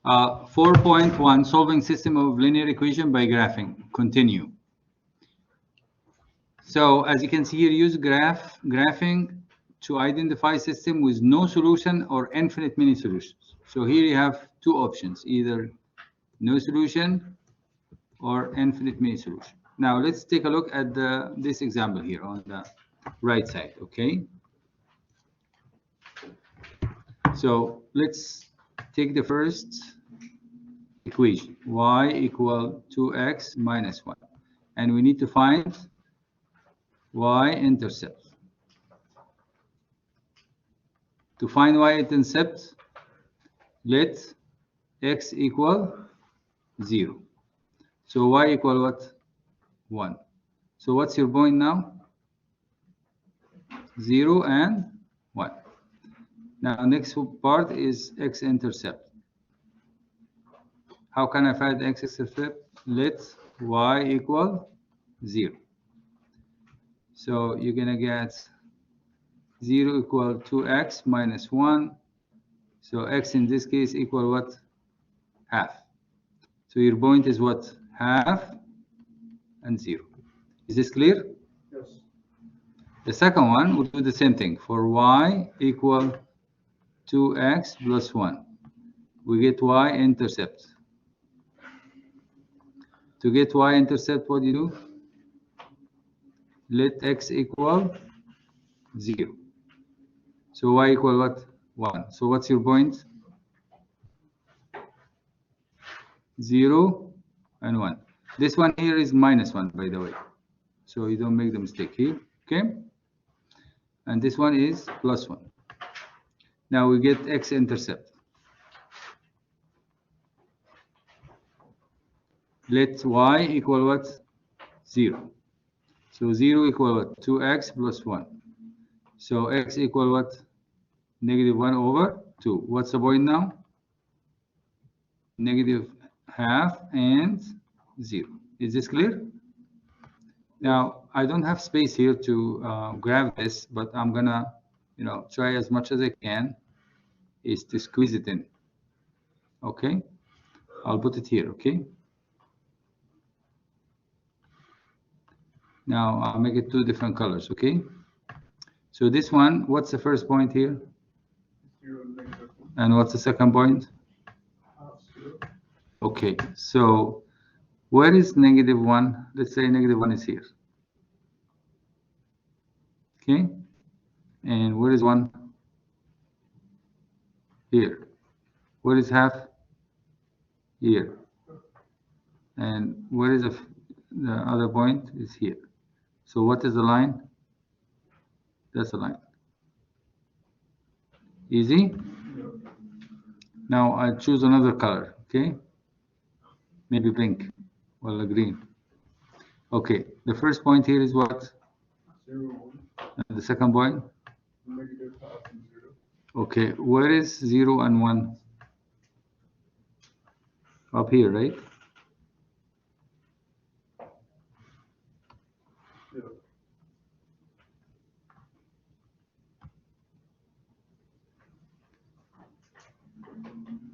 4.1 solving system of linear equation by graphing. Continue. So as you can see here, use graphing to identify system with no solution or infinite many solutions. So here you have two options, either no solution or infinite many solution. Now let's take a look at this example here on the right side. Okay. So let's take the first equation, y equal 2x minus 1, and we need to find y-intercept. To find y-intercept, let x equal 0. So y equal what? 1. So what's your point now? 0 and 1. Now next part is x-intercept. How can I find x-intercept? Let y equal 0. So you're gonna get 0 equal 2x minus 1. So x in this case equal what? Half. So your point is what? Half and 0. Is this clear? Yes. The second one, we'll do the same thing. For y equal 2x plus 1, we get y-intercept. To get y-intercept, what do you do? Let x equal 0. So y equal what? 1. So what's your point? 0 and 1. This one here is minus 1, by the way. So you don't make the mistake here. Okay? And this one is plus 1. Now we get x-intercept. Let y equal what? 0. So 0 equal what? 2x plus 1. So x equal what? Negative 1 over 2. What's the point now? Negative half and 0. Is this clear? Now, I don't have space here to graph this, but I'm gonna, try as much as I can is to squeeze it in. Okay? I'll put it here, okay? Now, I'll make it two different colors, okay? So this one, what's the first point here? 0, negative. And what's the second point? Half 0. Okay, so where is negative 1? Let's say negative 1 is here. Okay, and where is 1? Here. Where is half? Here. And where is the other point? Is here. So what is the line? That's the line. Easy? Now I choose another color, okay? Maybe pink or green. Okay, the first point here is what? 0, 1. And the second point? Negative half and 0. Okay, where is 0 and 1? Up here, right? Yeah.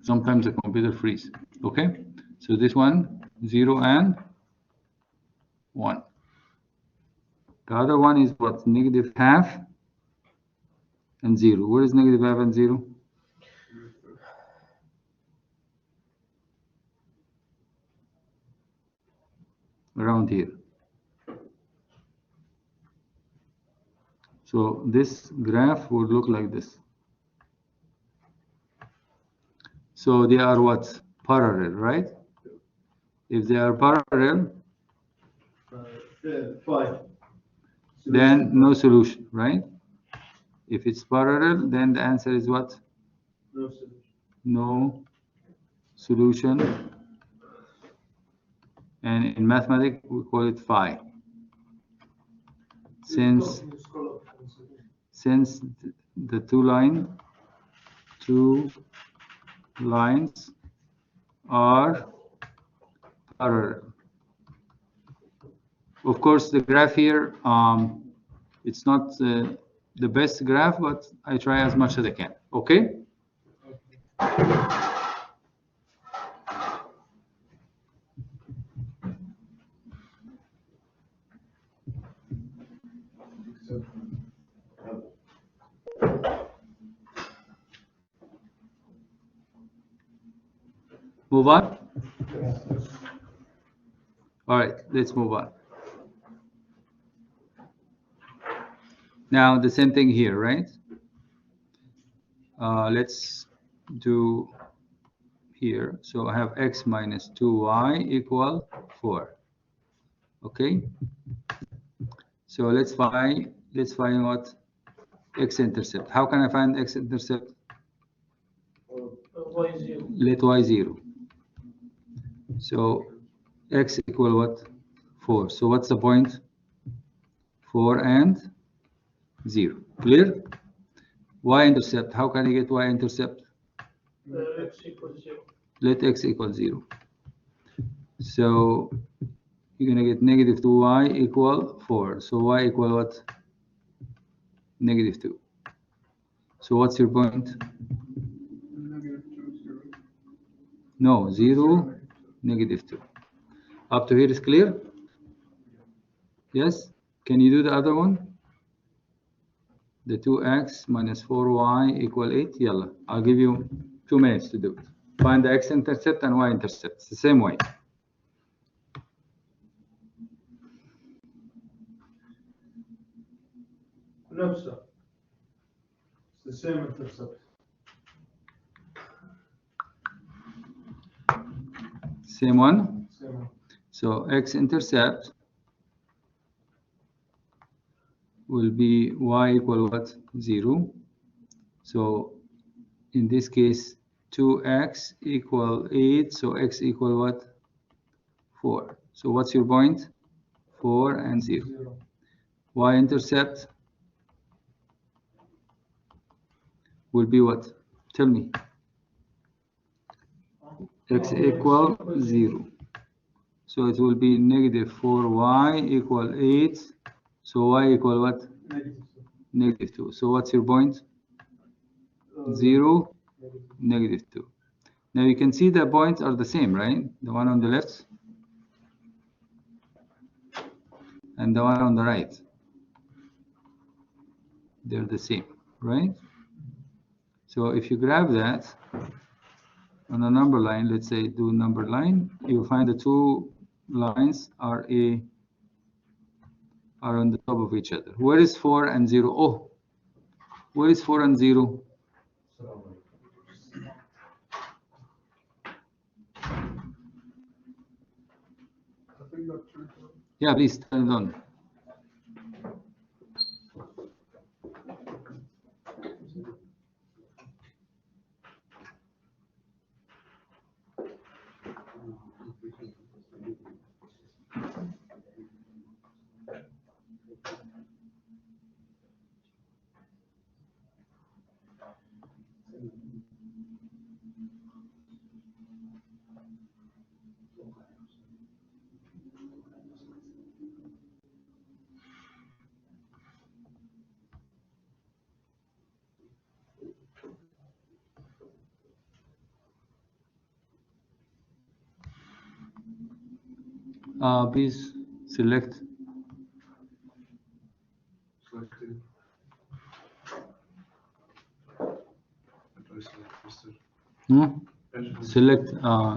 Sometimes the computer freezes. Okay, so this one, 0 and 1. The other one is what? Negative half and 0. Where is negative half and 0? Around here. So this graph would look like this. So they are what? Parallel, right? If they are parallel, 5. then no solution, right? If it's parallel, then the answer is what? No solution. No solution. And in mathematics, we call it phi. Since the two lines are parallel. Of course, the graph here, it's not the best graph, but I try as much as I can. Okay? Move on. All right, let's move on. Now the same thing here, right? Let's do here. So I have x minus 2y equal 4. Okay. So let's find what x-intercept. How can I find x-intercept? y0. Let y0. So x equal what? 4. So what's the point? 4 and 0. Clear? Y-intercept. How can I get y-intercept? X equals 0. Let x equal 0. So you're going to get negative 2y equal 4. So y equal what? Negative 2. So what's your point? Negative 2, 0. No, 0, negative 2. Up to here is clear? Yes? Can you do the other one? The 2x minus 4y equal 8. Yalla, I'll give you 2 minutes to do it. Find the x-intercept and y-intercept. It's the same way. No, sir. It's the same intercept. Same one? Same one. So x-intercept will be y equal what? 0. So in this case, 2x equal 8. So x equal what? 4. So what's your point? 4 and 0. 0. Y-intercept will be what? Tell me. X equal 0. So it will be negative 4y equal 8. So y equal what? Negative 2. Negative 2. So what's your point? 0, negative 2. Now you can see the points are the same, right? The one on the left and the one on the right. They're the same, right? So if you grab that on a number line, let's say do number line, you'll find the two lines are on the top of each other. Where is 4 and 0? Oh, where is 4 and 0? I think that turned on. Yeah, please turn it on. Please select. Select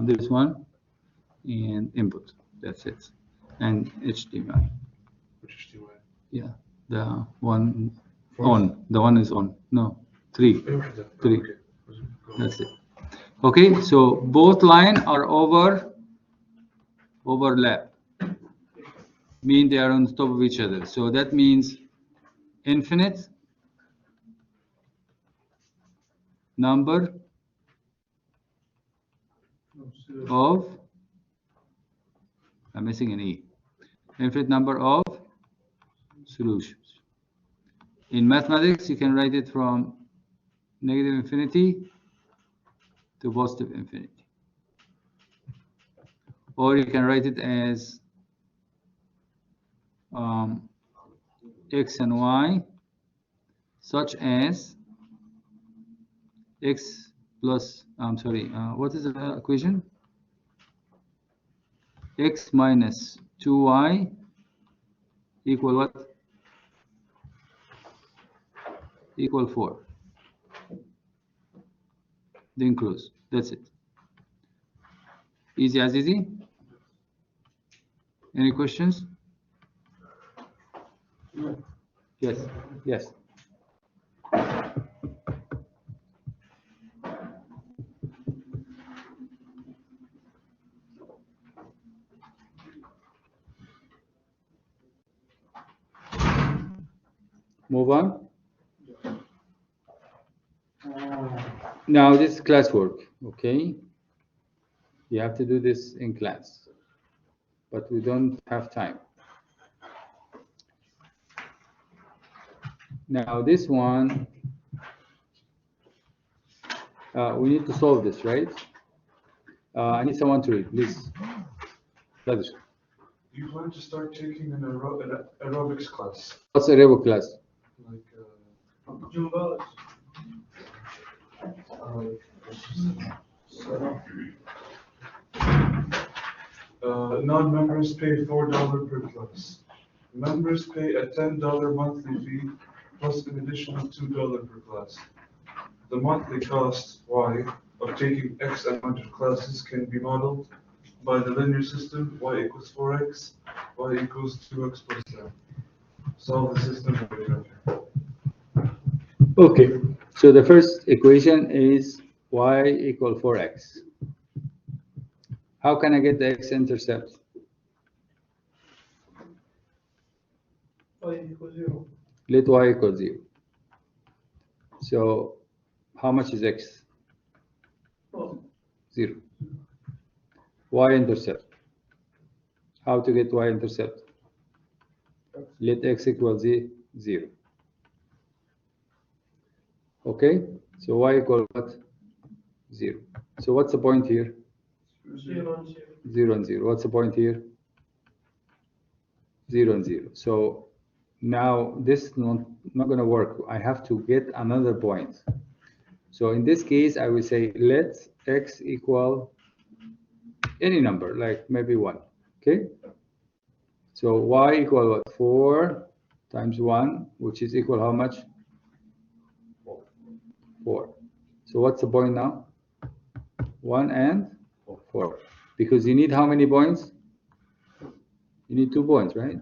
this one and input. That's it. And HDMI. Yeah, the one on. The one is on. No, 3. 3. That's it. Okay, so both lines are overlap. Mean they are on top of each other. So that means infinite number of, I'm missing an E, infinite number of solutions. In mathematics, you can write it from negative infinity to positive infinity. Or you can write it as x and y such as x plus, what is the equation? X minus 2y equal what? equal 4. Then close. That's it. Easy as easy. Any questions? Yes. Yes. Move on. Now this is classwork, okay? You have to do this in class, but we don't have time. Now this one, we need to solve this, right? I need someone to read, please. Brother. You plan to start taking an aerobics class, What's aerobic class? like Zumba. Non-members pay $4 per class. Members pay a $10 monthly fee plus an additional $2 per class. The monthly cost Y of taking X amount of classes can be modeled by the linear system Y equals 4X, Y equals 2X plus 10. Solve the system by graphing. Okay, so the first equation is y equal 4x. How can I get the x-intercept? Y equals 0. Let y equal 0. So how much is x? 0. Y-intercept. How to get y-intercept? Let x equal 0. Okay, so y equal what? 0. So what's the point here? 0 and 0. 0 and 0. What's the point here? 0 and 0. So now this is not going to work. I have to get another point. So in this case, I will say let x equal any number, like maybe 1. Okay? So y equal what? 4 times 1, which is equal how much? 4. So what's the point now? 1 and 4. Because you need how many points? You need 2 points, right?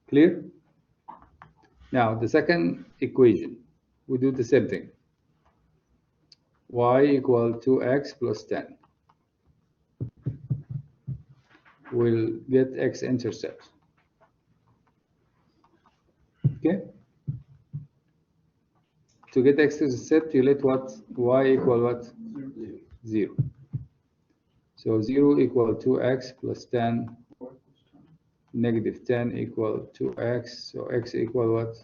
Clear? Now, the second equation, we do the same thing. Y equal 2x plus 10. We'll get x-intercept. Okay? To get x-intercept, you let what? Y equal what? 0. So 0 equal 2x plus 10. Negative 10 equal 2x. So x equal what?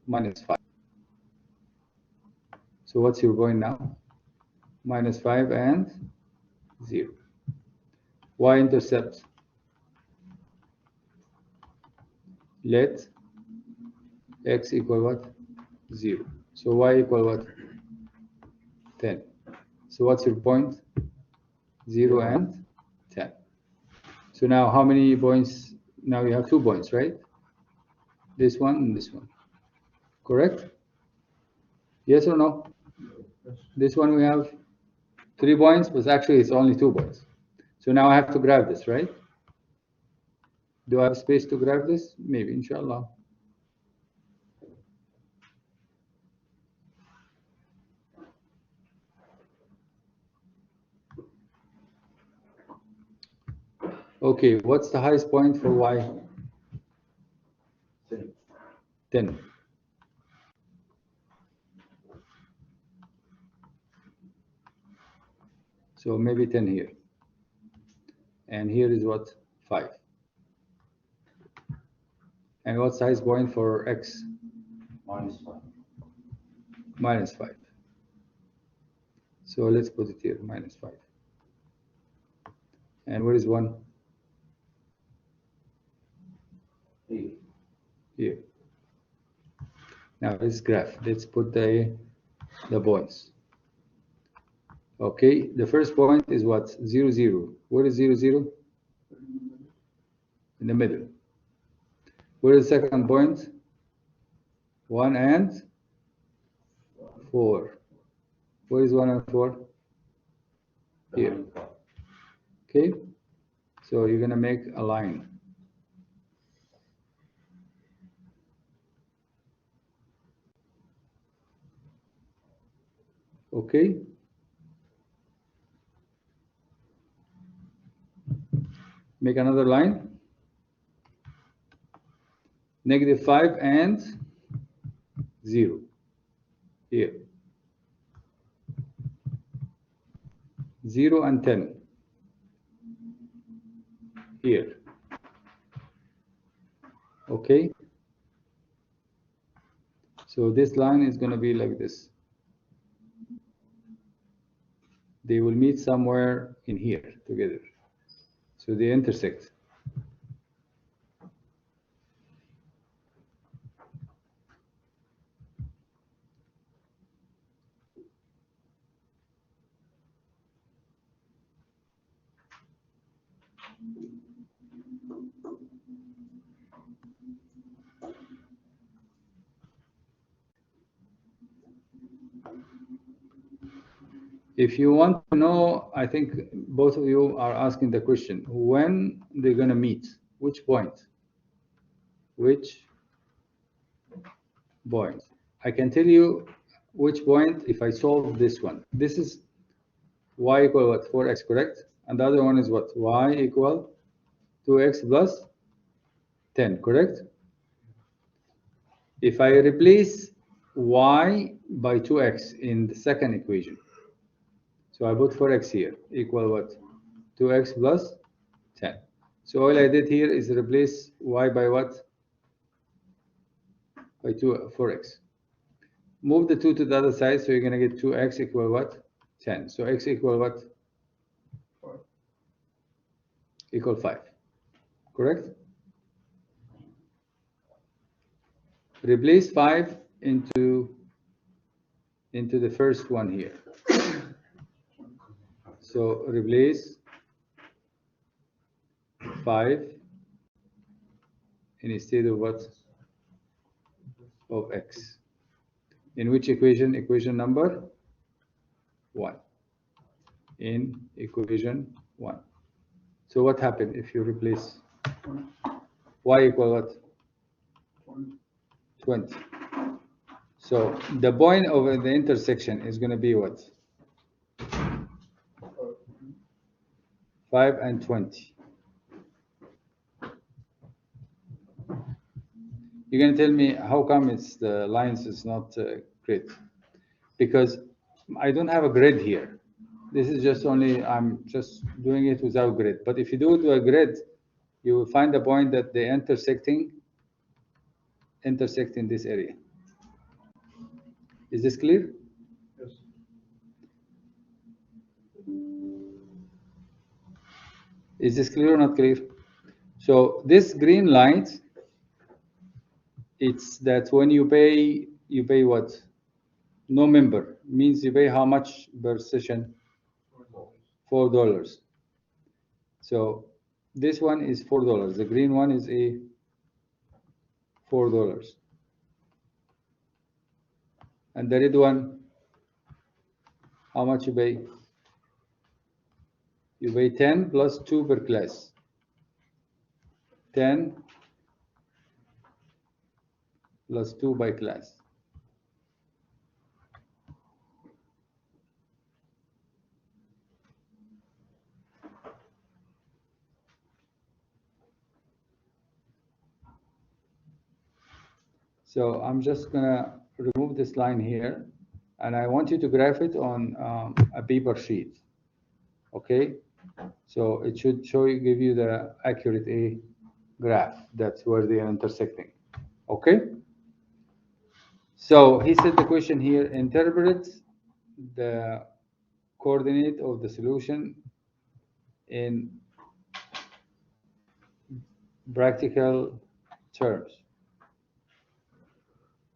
Minus 5. So what's your point now? Minus 5 and 0. Y-intercept. Let x equal what? 0. So y equal what? 10. So what's your point? 0 and 10. So now how many points? Now you have 2 points, right? This one and this one. Correct? Yes or no? This one we have 3 points, but actually it's only 2 points. So now I have to grab this, right? Do I have space to grab this? Maybe, inshallah. Okay, what's the highest point for y? 10. So maybe 10 here. And here is what? 5. And what's the highest point for x? Minus 5. Minus 5. So let's put it here, minus 5. And where is 1? Here. Now this graph, let's put the points. Okay, the first point is what? 0, 0. Where is 0, 0? In the middle. Where is the second point? 1 and 4. Where is 1 and 4? Here. Okay, so you're gonna make a line. Okay, make another line. -5 and 0 here. 0 and 10 here. Okay, so this line is going to be like this. They will meet somewhere in here together, so they intersect. If you want to know, I think both of you are asking the question, when they're going to meet, which point? Which point? I can tell you which point if I solve this one. This is y equal what? 4x, correct? And the other one is what? Y equal 2x plus 10, correct? If I replace y by 2x in the second equation, so I put 4x here, equal what? 2x plus 10. So all I did here is replace y by what? By 4x. Move the 2 to the other side, so you're going to get 2x equal what? 10. So x equal what? Equal 5. Correct? Replace 5 into the first one here. So replace 5 instead of what? Of x. In which equation? Equation number 1. In equation 1. So what happened if you replace y equal what? 20. So the point of the intersection is going to be what? 5 and 20. You're going to tell me how come it's the lines is not grid? Because I don't have a grid here. This is just only, I'm just doing it without grid. But if you do it with a grid, you will find the point that they intersect in this area. Is this clear? Yes. Is this clear or not clear? So this green light, it's that when you pay what? No member, means you pay how much per session? $4. So this one is $4. The green one is a $4. And the red one, how much you pay? You pay 10 plus 2 per class. 10 plus 2 by class. So I'm just gonna remove this line here, and I want you to graph it on a paper sheet. Okay, so it should give you the accurate graph. That's where they are intersecting. Okay. So he said the question here: interpret the coordinate of the solution in practical terms.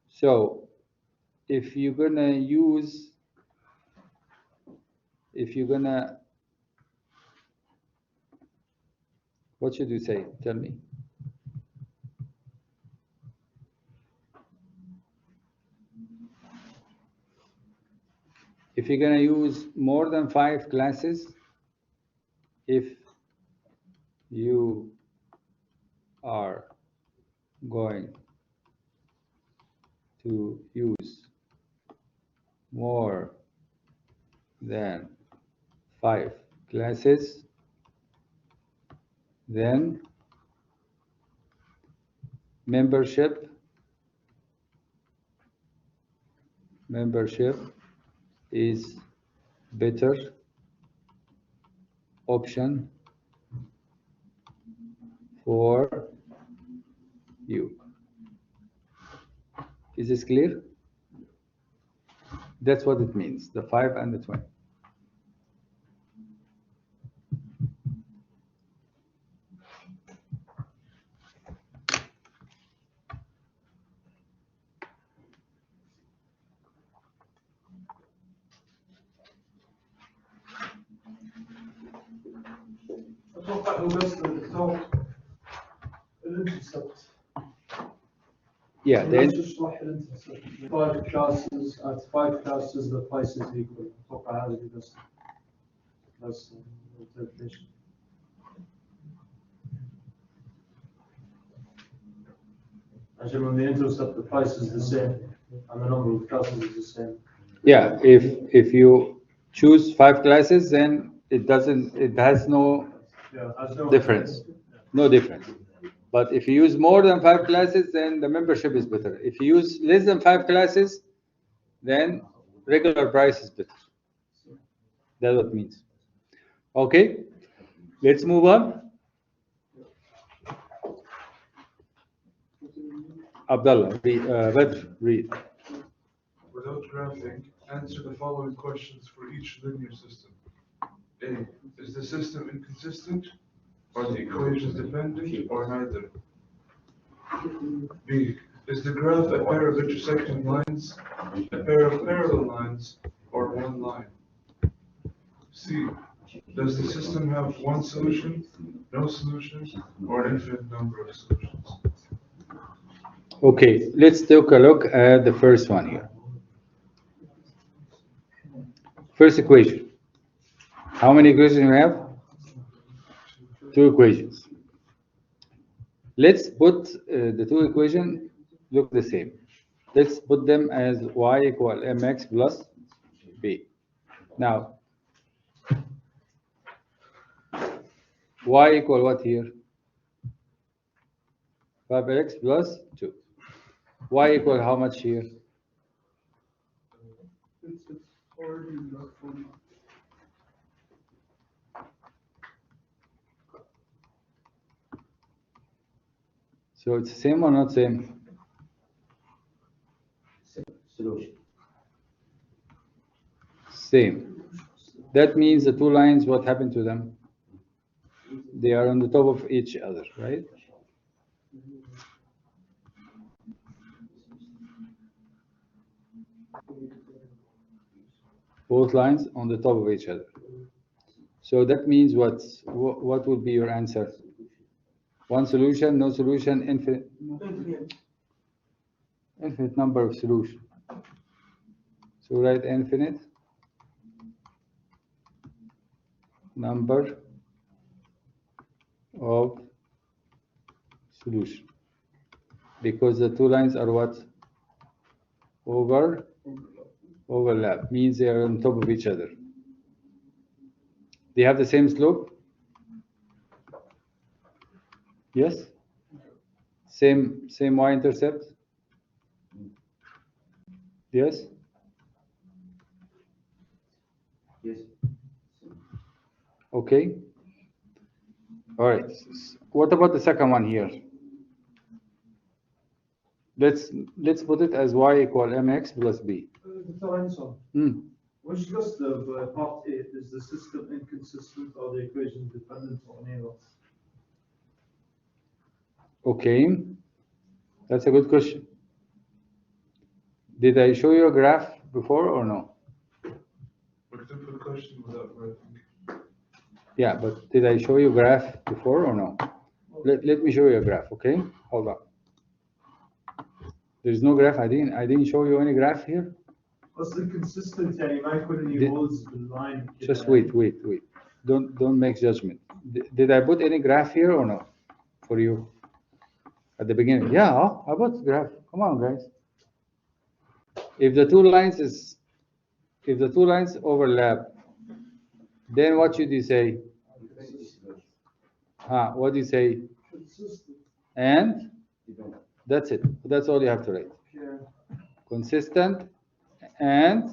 So if you're gonna use if you're gonna, what should you say? Tell me. If you're gonna use more than 5 classes, if you are going to use more than 5 classes, then membership is better option for you. Is this clear? That's what it means, the 5 and the 20. أتوقع إنه بس الدكتور الانترسبت. Yeah, then تشرح الانترسبت. 5 classes at 5 classes the price is equal. أتوقع هذه بس calculation. عشان when the intercept the price is the same and the number of classes is the same. yeah, if you choose 5 classes, then it has no difference. No difference. But if you use more than 5 classes, then the membership is better. If you use less than 5 classes, then regular price is better. That's what it means. Okay, let's move on. Abdullah, Badr, read. Without graphing, answer the following questions for each linear system. A. Is the system inconsistent? Are the equations dependent or neither? B. Is the graph a pair of intersecting lines, a pair of parallel lines, or one line? C. Does the system have one solution, no solution, or an infinite number of solutions? Okay, let's take a look at the first one here. First equation. How many equations we have? 2 equations. Let's put the 2 equations look the same. Let's put them as y equal mx plus b. Now, y equal what here? 5x plus 2. Y equal how much here? So it's same or not same? Solution. Same. That means the 2 lines, what happened to them? They are on the top of each other, right? Both lines on the top of each other. So that means what would be your answer? One solution, no solution, infinite number of solutions. So write infinite number of solution, because the 2 lines are what? Overlap, means they are on top of each other. They have the same slope? Yes? Same y-intercept? Yes? Yes. Okay. All right. What about the second one here? Let's put it as y equal mx plus b. Which list of part A is the system inconsistent or the equation dependent or neither? Okay, that's a good question. Did I show you a graph before or no? Which Simple question without graphing. Yeah, but did I show you graph before or no? Let me show you a graph, okay? Hold on. There's no graph. I didn't show you any graph here. اصل consistent يعني ما يكون Did- any holes بالline كده. Just wait. Don't make judgment. Did I put any graph here or no? For you at the beginning? Yeah, I put graph. Come on, guys. If the two lines overlap, then what should you say? What do you say? Consistent. And that's it. That's all you have to write. Yeah. Consistent and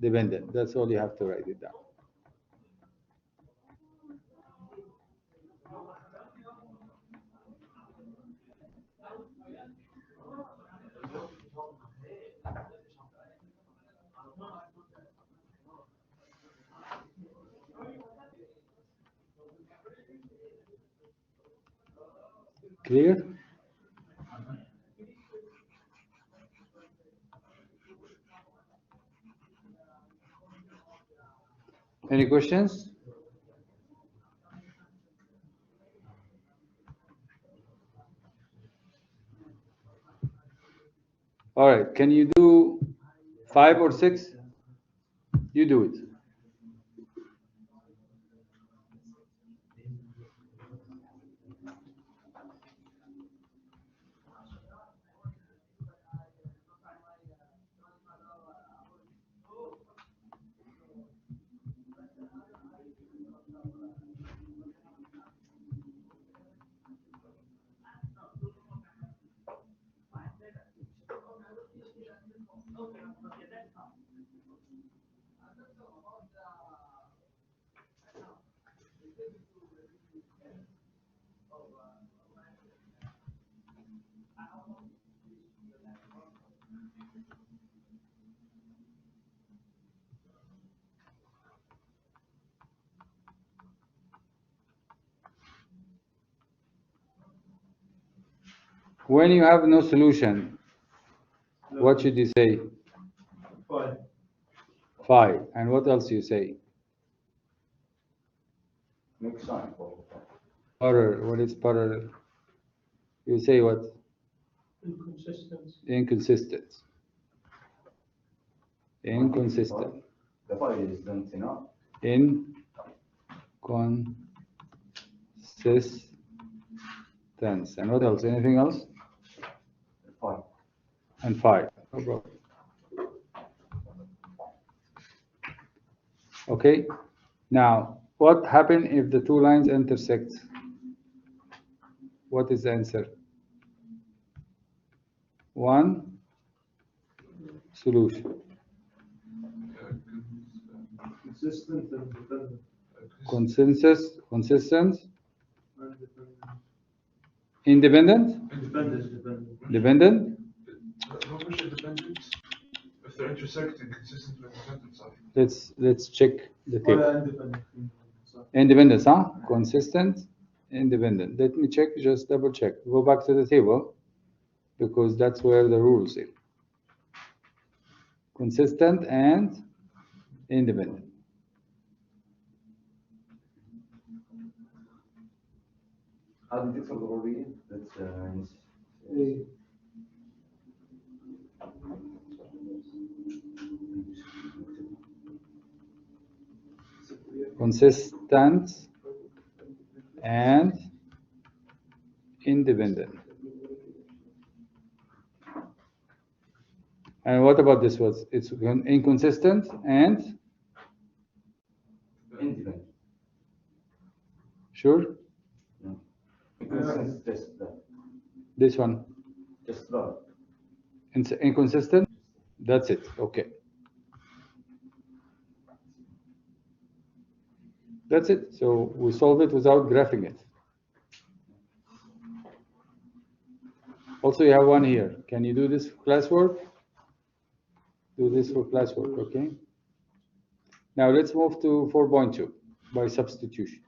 dependent. That's all you have to write it down. Clear? Any questions? All right, can you do 5 or 6? You do it. When you have no solution, what should you say? 5. 5. And what else you say? Make sign for Parallel. What is parallel? You say what? Inconsistent. Inconsistent. Inconsistent. the 5 is not enough. Inconsistence. And what else? Anything else? 5. And 5. No problem. Okay. Now, what happens if the two lines intersect? What is the answer? 1 solution. Consistent and dependent. Consistent, Independent. independent, dependent. How much are dependent? If they're intersecting, consistent with dependent side. Let's check the table. Independent. Independence, consistent, independent. Let me check, just double check. Go back to the table because that's where the rules are. Consistent and independent. How did you tell the already? That's Consistent and independent. And what about this was? It's inconsistent and independent. sure? No. Inconsistent, This one. just that. Inconsistent? That's it. Okay. That's it. So we solve it without graphing it. Also, you have one here. Can you do this for classwork? Do this for classwork, okay? Now let's move to 4.2 by substitution.